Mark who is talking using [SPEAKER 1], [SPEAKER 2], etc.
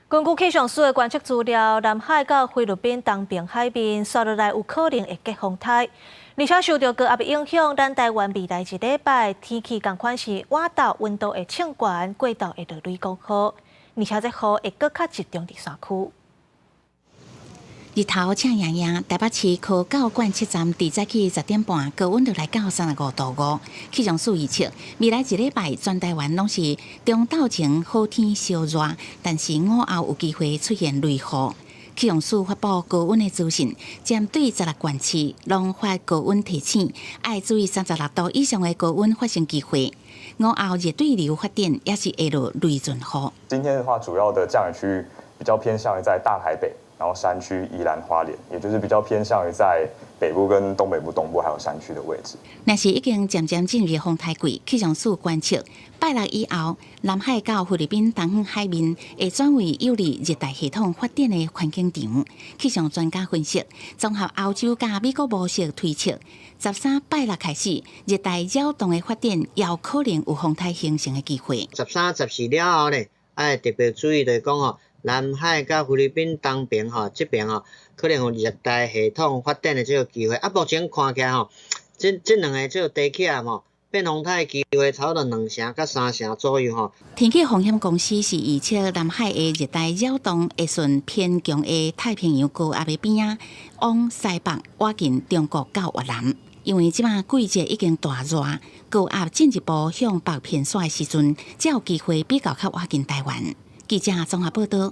[SPEAKER 1] 根据气象署的观测资料，南海到菲律宾东边海面刷落来有可能会结风台，而且受到高压的影响，咱台湾未来一礼拜天气同款是晚到温度会升悬，过度会落雷公雨，而且这雨会搁较集中伫山区。
[SPEAKER 2] 日头赤炎炎，台北市科教观测站伫早起10点半，高温落来到35.5度。气象署预测，未来一礼拜全台湾拢是中昼前好天烧热，但是午后有机会出现雷雨。气象署发布高温的资讯，针对16县市拢发高温提醒，要注意36度以上的高温发生机会。午后热对流发展也是会落雷阵雨。
[SPEAKER 3] 今天的话，主要的降雨区域比较偏向于在大台北。然后山区宜兰花莲，也就是比较偏向于在北部跟东北部东部还有山区的位置。
[SPEAKER 2] 那是已经渐渐进入风台季，气象署观测，拜六以后，南海到菲律宾东方海面会转为有利热带系统发展的环境场。气象专家分析，综合欧洲加美国模式推测，13拜六开始，热带扰动的发展也有可能有风台形成的机会。
[SPEAKER 4] 13、14了后呢，要特别注意就是讲吼。南海甲菲律宾东边这边可能有热带系统发展的这个机会。目前看起来这两个这个低气压变风台的机会差不多2成到3成左右
[SPEAKER 2] 天气风险公司是预测南海的热带扰动会顺偏强的太平洋高压的边啊，往西北挖进中国到越南。因为即马季节已经大热，高压进一步向北偏西的时阵，才有机会比较较挖进台湾。记者综合报道。